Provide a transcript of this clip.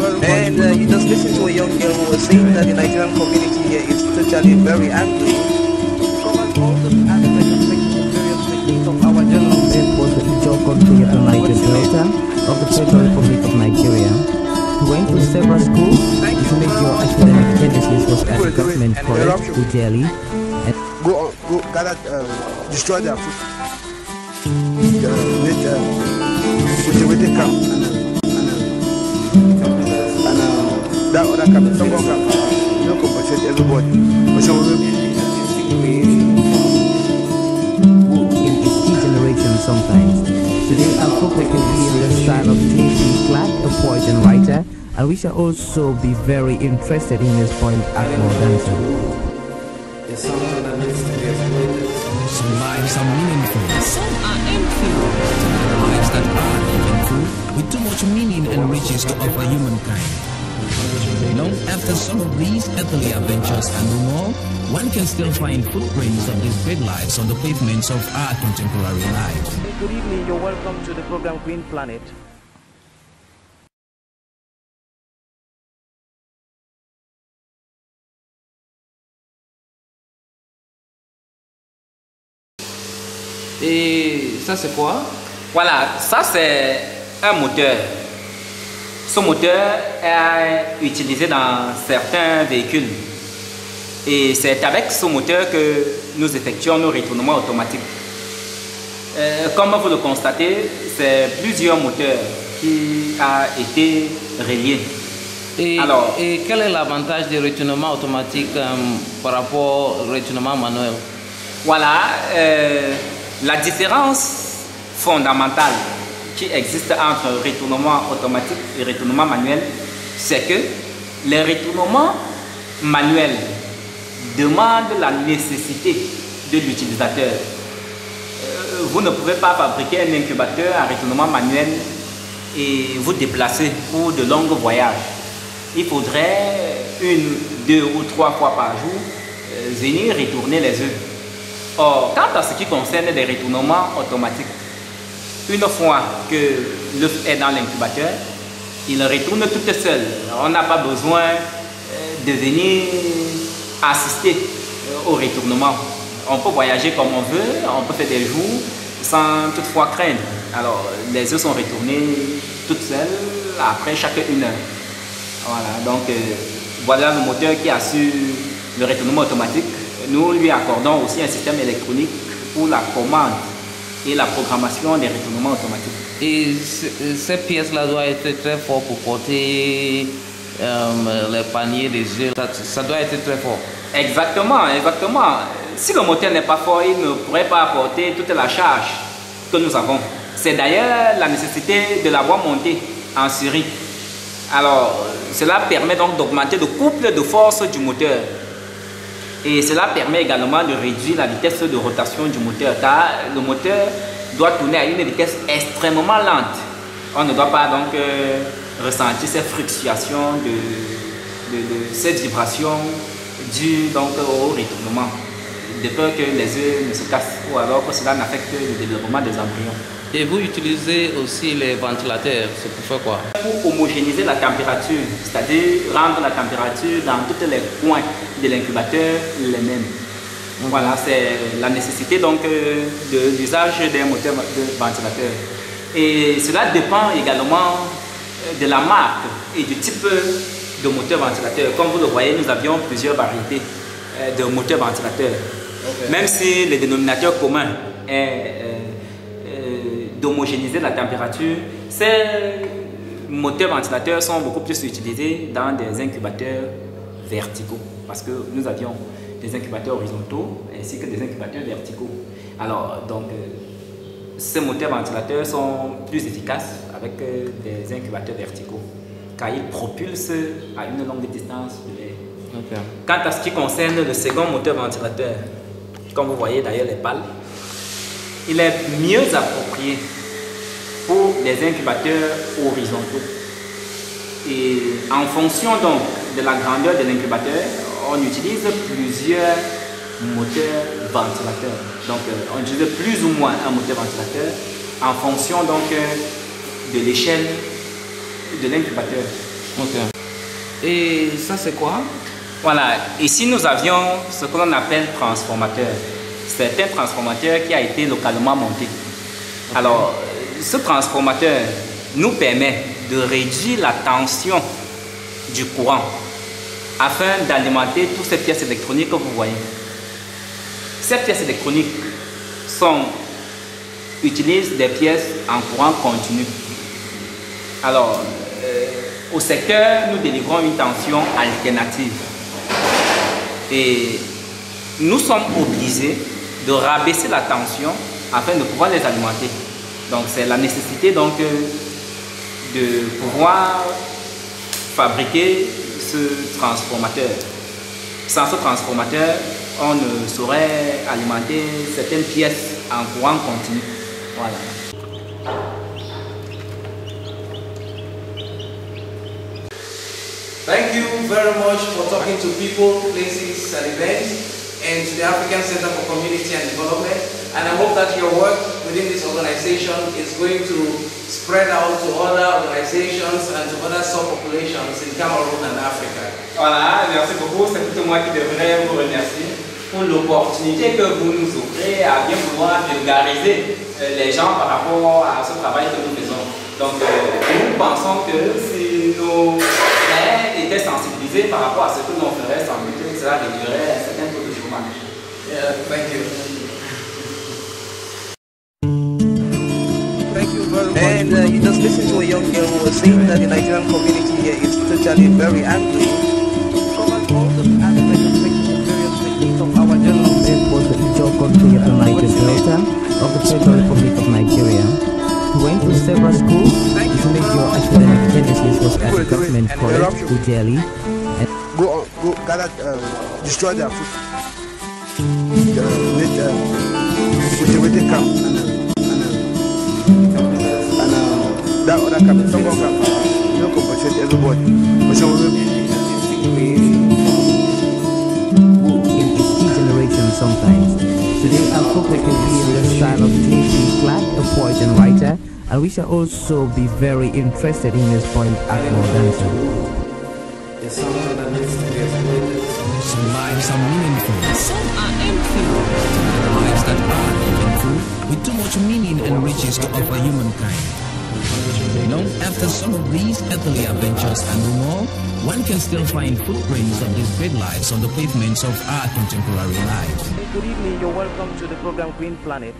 And you just listen to a young girl who was saying that the Nigerian community here is totally very angry. Covers all the aspects affecting various sectors of our general was the Ijaw country of the Niger Delta of the Federal Republic of Nigeria. He went to several schools. His major academic genesis was at the government college in Delhi. Go gather, destroy their food. With the camp and that other camp, some more camp, you don't compensate everybody. But some in its key generation sometimes. Today I'll focus on the style of J.P. Clark, a poet and writer, and we shall also be very interested in his poem Akmo Dancer. There's something that needs to be exploited. Some lives are meaningful. Some are empty. Lives that are meaningful, with too much meaning and riches to offer humankind. After some of these earthly adventures and no more, one can still find footprints of these great lives on the pavements of our contemporary life. Good evening, you're welcome to the program Green Planet. Et ça c'est quoi? Voilà, ça c'est un moteur. Ce moteur est utilisé dans certains véhicules. Et c'est avec ce moteur que nous effectuons nos retournements automatiques. Comme vous le constatez, c'est plusieurs moteurs qui ont été reliés. Et quel est l'avantage du retournement automatique par rapport au retournement manuel? Voilà, la différence fondamentale qui existe entre retournement automatique et retournement manuel, c'est que les retournements manuels demandent la nécessité de l'utilisateur. Vous ne pouvez pas fabriquer un incubateur à retournement manuel et vous déplacer pour de longs voyages. Il faudrait 1, 2 ou 3 fois par jour venir retourner les œufs. Or, quant à ce qui concerne les retournements automatiques, une fois que l'œuf est dans l'incubateur, il retourne tout seul. On n'a pas besoin de venir assister au retournement. On peut voyager comme on veut, on peut faire des jours sans toutefois craindre. Alors, les œufs sont retournés toutes seules après chaque 1 heure. Voilà, donc voilà le moteur qui assure le retournement automatique. Nous lui accordons aussi un système électronique pour la commande et la programmation des retournements automatiques. Et ces pièces-là doivent être très fortes pour porter les paniers des œufs. Ça doit être très fort. Exactement, exactement. Si le moteur n'est pas fort, il ne pourrait pas apporter toute la charge que nous avons. C'est d'ailleurs la nécessité de l'avoir monté en série. Alors, cela permet donc d'augmenter le couple de force du moteur. Et cela permet également de réduire la vitesse de rotation du moteur, car le moteur doit tourner à une vitesse extrêmement lente. On ne doit pas donc ressentir ces fluctuations, cette vibration due donc au retournement, de peur que les œufs ne se cassent ou alors que cela n'affecte le développement des embryons. Et vous utilisez aussi les ventilateurs, c'est pour faire quoi? Pour homogénéiser la température, c'est-à-dire rendre la température dans tous les coins de l'incubateur les mêmes. Voilà, c'est la nécessité donc de l'usage des moteurs de ventilateur. Et cela dépend également de la marque et du type de moteur ventilateur. Comme vous le voyez, nous avions plusieurs variétés de moteurs ventilateurs. Okay. Même si le dénominateur commun est d'homogénéiser la température, ces moteurs ventilateurs sont beaucoup plus utilisés dans des incubateurs verticaux, parce que nous avions des incubateurs horizontaux ainsi que des incubateurs verticaux. Alors, donc, ces moteurs ventilateurs sont plus efficaces avec des incubateurs verticaux, car ils propulsent à une longue distance de l'air. Okay. Quant à ce qui concerne le second moteur ventilateur, comme vous voyez d'ailleurs les pales, il est mieux approprié pour les incubateurs horizontaux. Et en fonction donc de la grandeur de l'incubateur, on utilise plusieurs moteurs ventilateurs. Donc on utilise plus ou moins un moteur ventilateur en fonction donc de l'échelle de l'incubateur. Ok. Et ça, c'est quoi? Voilà, ici nous avions ce que l'on appelle transformateur. C'est un transformateur qui a été localement monté. Okay. Alors, ce transformateur nous permet de réduire la tension du courant afin d'alimenter toutes ces pièces électroniques que vous voyez. Ces pièces électroniques utilisent des pièces en courant continu. Alors, au secteur, nous délivrons une tension alternative. Et nous sommes obligés de rabaisser la tension afin de pouvoir les alimenter. Donc, c'est la nécessité donc, de pouvoir fabriquer ce transformateur. Sans ce transformateur, on ne saurait alimenter certaines pièces en courant continu. Voilà. Thank you very much for talking to people, places and events, and to the African Center for Community and Development. And I hope that your work within this organization is going to spread out to other organizations and to other subpopulations in Cameroon and Africa. Voilà, merci beaucoup. C'est plutôt moi qui devrais vous remercier pour l'opportunité que vous nous offrez à bien pouvoir vulgariser les gens par rapport à ce travail que nous faisons. Donc, nous pensons que si nos frères étaient sensibilisés par rapport à ce que l'on ferait, sans doute cela réduirait un certain taux de chômage. Yeah, thank you. And you just listened to a young girl who was saying that the Nigerian community here is totally very angry. Covered all the aspects of various techniques of our journalism. It was the Ijaw country of the Niger Delta of the Federal Republic of Nigeria. He went to several schools. His major academic genesis was at the government college, Ujeli. Go gather, destroy their food. Cultivated camp and that other camp, some camp, you don't compensate everybody. But some In its generation sometimes. Today our focus will be in the style of J.P. Clark, a poet and writer, and we shall also be very interested in his poem Akmo Dancer. There's something that needs to be exploited. Some lives are meaningful, some are empty. There are lives that are meaningful, with too much meaning and riches to offer humankind. Long after some of these earthly adventures and no more, one can still find footprints of these great lives on the pavements of our contemporary life. Good evening, you're welcome to the program Green Planet.